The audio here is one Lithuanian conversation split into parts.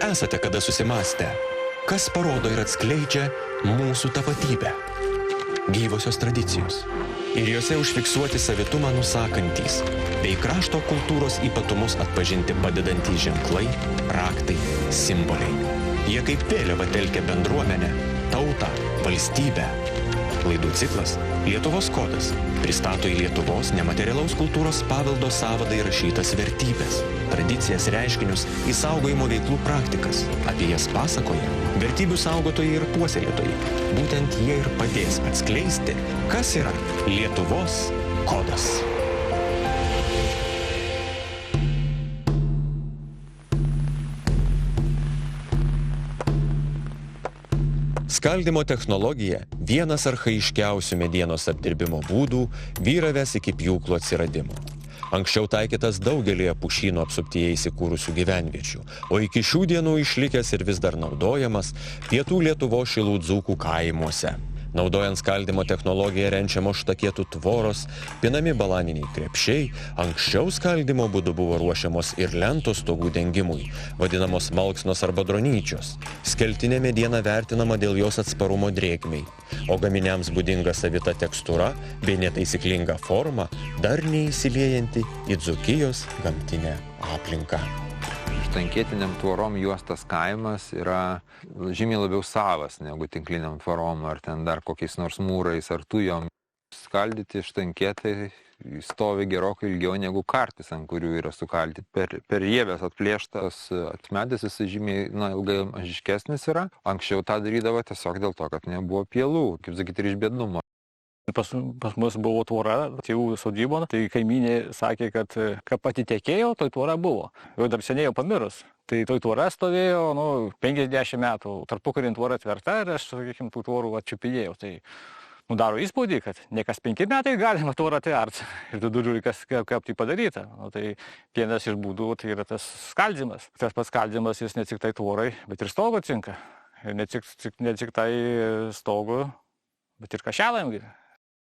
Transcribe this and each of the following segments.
Esate kada susimąstę, kas parodo ir atskleidžia mūsų tapatybę? Gyvosios tradicijos. Ir jose užfiksuoti savitumą nusakantys, bei krašto kultūros ypatumus atpažinti padedantys ženklai, raktai, simboliai. Jie kaip vėliava telkia bendruomenę, tautą, valstybę. Laidų ciklas Lietuvos kodas pristato į Lietuvos nematerialaus kultūros paveldo sąvadą įrašytas vertybės, tradicijas, reiškinius, išsaugojimo veiklų praktikas. Apie jas pasakoja vertybių saugotojai ir puoselėtojai. Būtent jie ir padės atskleisti, kas yra Lietuvos kodas. Skaldymo technologija – vienas archaiškiausių medienos apdirbimo būdų, vyravęs iki pjūklų atsiradimo. Anksčiau taikytas daugelėje pušynų apsuptyje įsikūrusių gyvenviečių, o iki šių dienų išlikęs ir vis dar naudojamas pietų Lietuvos Šilų dzūkų kaimuose. Naudojant skaldymo technologiją renčiamos štakėtų tvoros, pinami balaniniai krepšiai, anksčiau skaldymo būdu buvo ruošiamos ir lentos stogų dengimui, vadinamos malksnos arba dronyčios. Skeltinė mediena vertinama dėl jos atsparumo drėgmei, o gaminiams būdinga savita tekstūra bei netaisyklinga forma, dar neįsiliejanti į Dzūkijos gamtinę aplinką. Štankėtiniam tvorom juostas kaimas yra žymiai labiau savas negu tinkliniam tvorom ar ten dar kokiais nors mūrais ar tujom. Skaldyti štankėtai stovi gerokai ilgiau negu kartis, ant kurių yra sukalti. Per rievės atplėštas atmedis jis žymiai ilgai mažiškesnis yra. Anksčiau tą darydavo tiesiog dėl to, kad nebuvo pielų, kaip sakyti, ir iš biednumo. Pas mus buvo tvora, tėvų sodybon, tai kaimynė sakė, kad pati tekėjo, toj tvora buvo. Jau dar seniai jau pamirus. Tai toj tvora stovėjo 50 metų, tarpukarinė tvora tverta ir aš, sakykim, tų tvorų atčiupinėjau. Tai daro įspūdį, kad ne kas 5 metai galima tvorą atvert. Ir tu žiūri, kaip tai padaryta. Tai vienas iš būdų tai yra tas skaldymas. Tas pats skaldymas jis ne tik tai tvorai, bet ir stogo tinka. Ir ne tik tai stogo, bet ir kašelam.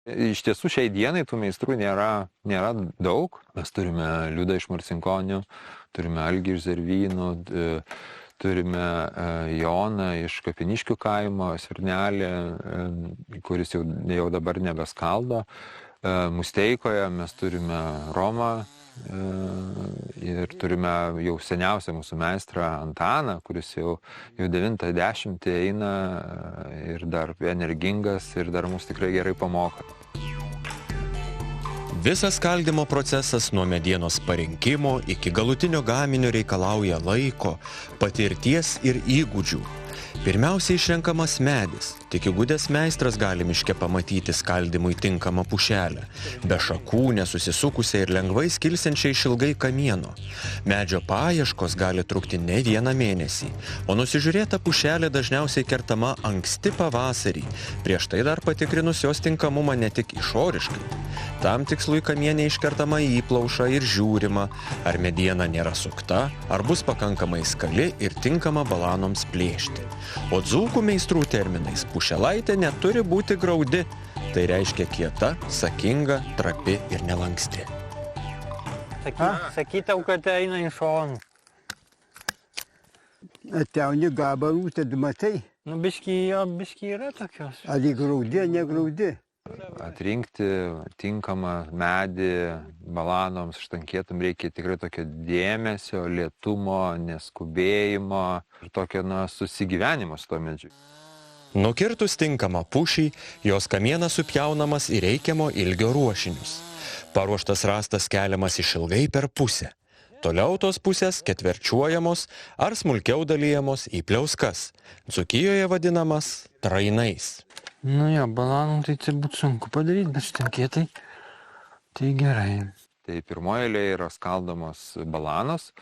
Iš tiesų šiai dienai tų meistrų nėra daug. Mes turime Liudą iš Marcinkonių, turime Algį iš Zervynų, turime Joną iš Kapiniškių kaimo, Svirnelį, kuris jau dabar nebeskaldo. Musteikoje mes turime Romą ir turime jau seniausią mūsų meistrą Antaną, kuris jau 90 eina ir dar energingas ir dar mus tikrai gerai pamoka. Visas skaldymo procesas nuo medienos parinkimo iki galutinio gaminio reikalauja laiko, patirties ir įgūdžių. Pirmiausia išrenkamas medis. Tik įgudęs meistras gali miške pamatyti skaldymui tinkamą pušelę, be šakų, nesusisukusią ir lengvai skilsiančią išilgai kamieno. Medžio paieškos gali trukti ne vieną mėnesį, o nusižiūrėta pušelė dažniausiai kertama anksti pavasarį, prieš tai dar patikrinus jos tinkamumą ne tik išoriškai. Tam tikslui kamienė iškertama įplauša ir žiūrima, ar mediena nėra sukta, ar bus pakankamai skali ir tinkama balanoms plėšti. O dzūkų meistrų terminais pušelaitė neturi būti graudi, tai reiškia kieta, sakinga, trapi ir nelanksti. Sakytau, kad eina iš šonų. Ateuni gabalų, tad matai. Biški yra tokios. Ar jį graudi, ar negraudi. Atrinkti tinkamą medį balanoms, štankėtum reikia tikrai tokio dėmesio, lėtumo, neskubėjimo ir tokio susigyvenimo su to medžiu. Nukirtus tinkamą pušį, jos kamienas supjaunamas į reikiamo ilgio ruošinius. Paruoštas rąstas keliamas išilgai per pusę. Toliau tos pusės ketverčiuojamos ar smulkiau dalijamos į pliauskas. Dzūkijoje vadinamas trainais. Balanų tai turbūt sunku padaryti, bet štankėtai tai gerai. Tai pirmoje eilėje yra skaldomos balanos,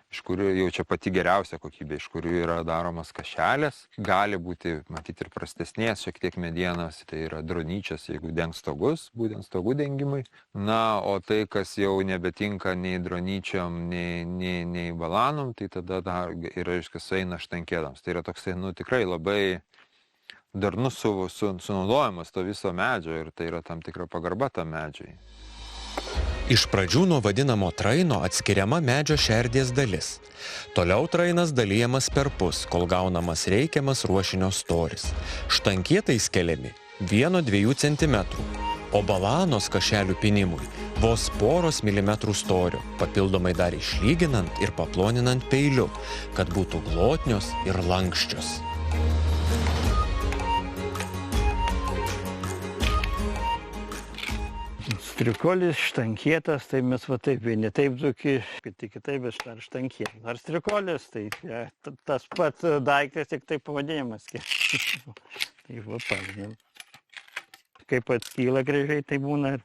iš kurių jau čia pati geriausia kokybė, iš kurių yra daromas kašelės. Gali būti, matyti, ir prastesnės šiek tiek medienos, tai yra dronyčios, jeigu dengs stogus, būtent stogų dengimui. O tai, kas jau nebetinka nei dronyčiom, nei balanom, tai tada yra, eina štankėtams. Tai yra toksai, tikrai labai darnus sunaudojimas to viso medžio ir tai yra tam tikra pagarba tam medžiui. Iš pradžių nuo vadinamo traino atskiriama medžio šerdies dalis. Toliau trainas dalyjamas perpus, kol gaunamas reikiamas ruošinio storis. Štankietai skeliami 1–2 cm, o balanos kašelių pinimui vos poros milimetrų storio, papildomai dar išlyginant ir paploninant peiliu, kad būtų glotnios ir lankščios. Strikolis štankietas, tai mes va taip, vieni taip dzūki, kiti kitaip, bet ar štankietas. Ar strikolis, tai tas pats daiktas, tik taip pavadinimas. Tai va pavadinimas. Kaip atskyla gražiai, tai būna ir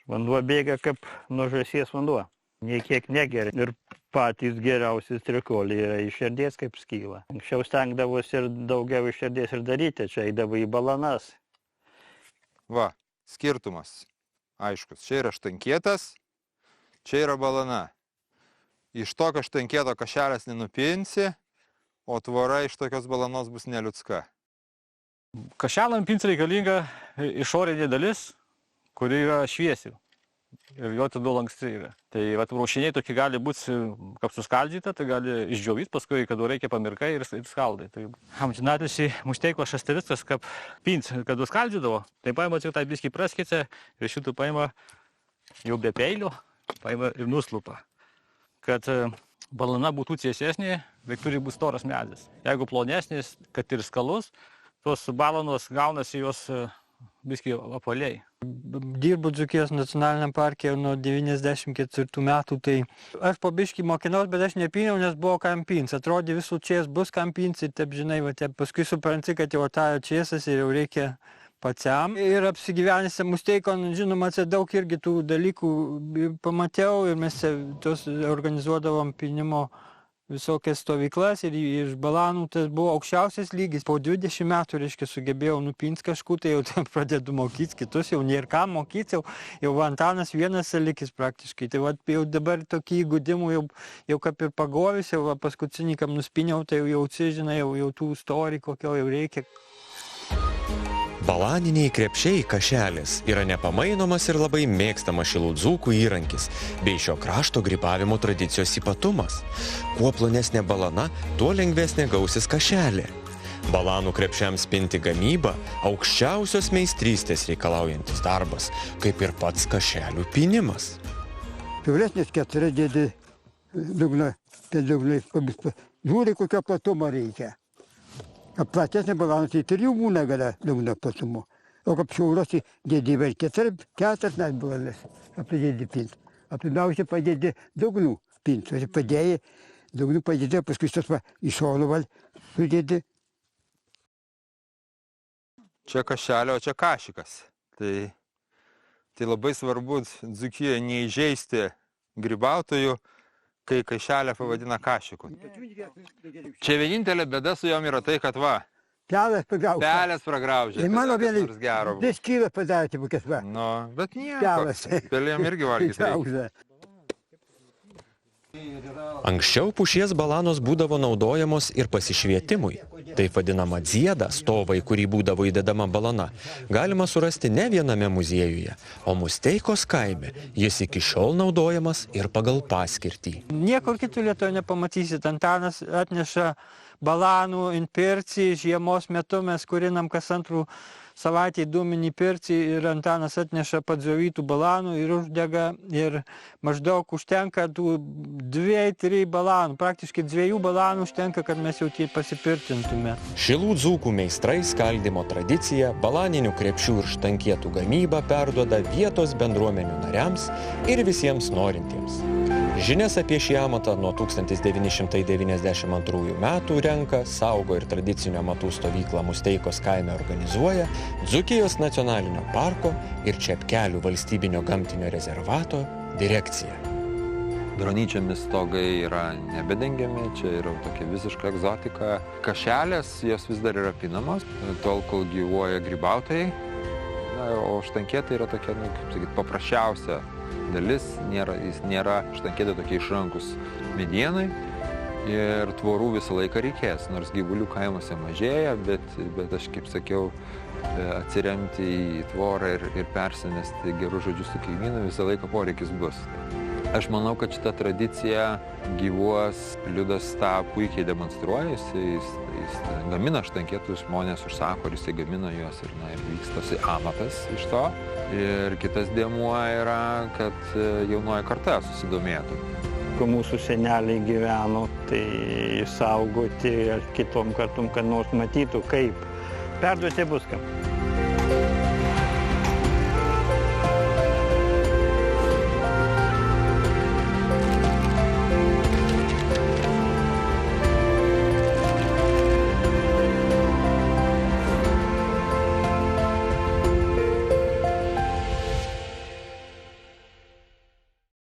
vanduo bėga kaip nuo žąsies vanduo. Nei kiek negeria. Ir patys geriausi strikoliai yra iš širdies kaip skyla. Anksčiau stengdavosi ir daugiau iš širdies ir daryti, čia eidavo į balanas. Va, skirtumas. Aiškus, čia yra štankietas, čia yra balana. Iš tokio štankieto kašelės nenupinsi, o tvora iš tokios balanos bus neliudska. Kašelam pinti reikalinga išorinė dalis, kuri yra šviesi. Ir jo tada lanksti yra. Tai raušiniai tokie gali būti, kaip suskaldyta, tai gali išdžiovyti, paskui, kada reikia pamirkai ir skaldai. Tai amžinatilsį Musteikos Šastavickas, kaip pint, kad skaldydavo, tai paima tik tą biskį praskicę ir šitų paima jau be peilio, paima ir nuslupa. Kad balana būtų tiesesnė, bet turi būti storas medis. Jeigu plonesnis, kad ir skalus, tos balanos gaunasi jos biskį apvaliai. Dirbu Dzūkijos nacionaliniam parke nuo 94 metų, tai aš po biškį mokinaus, bet aš nepiniau, nes buvo kam pins. Atrodė visų čias bus kam pins ir taip, žinai, paskui supranti, kad jau atėjo čiesas ir jau reikia pačiam. Ir apsigyvenęs Musteikon, žinoma, daug irgi tų dalykų pamačiau ir mes tos organizuodavom pinimo visokias stovyklas ir iš balanų tas buvo aukščiausias lygis. Po 20 metų, reiškia, sugebėjau nupinti kažkur, tai jau pradedu mokyti kitus, jau nėra ką mokyti, jau Antanas vienas salikis praktiškai. Tai jau dabar tokį įgudimų jau kaip ir pagovis, jau paskutinikam nuspiniau, tai jau žinai, jau tų storį kokio jau reikia. Balaniniai krepšiai kašelės yra nepamainomas ir labai mėgstamas šilų dzūkų įrankis, bei šio krašto grybavimo tradicijos ypatumas. Kuo plonesnė balana, tuo lengvesnė gausis kašelė. Balanų krepšiams pinti gamyba aukščiausios meistrystės reikalaujantis darbas, kaip ir pats kašelių pinimas. Vyresnis 4 dėdi dugną, tai dugnai, žiūri, kokio platumo reikia. Platesnė balanas, tai 3 būna gana dugno platumo. O kaip šiaurosi dėdi ir 4 net balanas, apdėdi pinti. Pirmiausia padėdi dugnų pinti. Padėjai, dugnų padėdi, paskui tas iš šono sudėdi. Čia kašelio, o čia kašikas. Tai labai svarbu Dzūkijoje neįžeisti grybautojų, kai kašelę pavadina kašiku. Čia vienintelė bėda su jom yra tai, kad pelės pragraužia. Ir mano vienai 2 kilos padaryti kokias va. Nu, bet nieko. Pelėm irgi valgyti reikia. Anksčiau pušies balanos būdavo naudojamos ir pasišvietimui. Taip vadinama dzieda, stovai, kurį būdavo įdedama balana, galima surasti ne viename muziejuje, o Musteikos kaime jis iki šiol naudojamas ir pagal paskirtį. Niekur kitur Lietuvoje nepamatysit. Antanas atneša balanų in pircį, žiemos metu mes kurinam kas antrų savaitį dūminį pircį ir Antanas atneša padžiovytų balanų ir uždega ir maždaug užtenka tų 2–3 balanų, praktiškai 2 balanų užtenka, kad mes jau tie pasipirtintume. Šilų dzūkų meistrai skaldymo tradiciją, balaninių krepšių ir štankietų gamybą perduoda vietos bendruomenių nariams ir visiems norintiems. Žinias apie šį amatą nuo 1992 metų renka, saugo ir tradicinio amatų stovyklą Musteikos kaime organizuoja Dzūkijos nacionalinio parko ir Čepkelių valstybinio gamtinio rezervato direkcija. Dronyčiamis stogai yra nebedengiami, čia yra tokia visiška egzotika. Kašelės, jos vis dar yra pinamos, tol kol gyvuoja grybautojai. O štankietai yra tokia, kaip sakyt, paprasčiausia dalis, jis nėra štankietai tokie išrankus medienai. ir tvorų visą laiką reikės, nors gyvulių kaimuose mažėja, bet aš, kaip sakiau, atsiremti į tvorą ir persimesti gerus žodžius su kaimynu visą laiką poreikis bus. Aš manau, kad šita tradicija gyvuos, Liudas tą puikiai demonstruoja, jis gamina štankietus, žmonės užsako ir jisai gamina juos ir vykstasi amatas iš to. Ir kitas dėmuo yra, kad jaunoji karta susidomėtų. Kai mūsų seneliai gyveno, tai saugoti ir kitom kartom, kad nors matytų, kaip perduoti bus kam.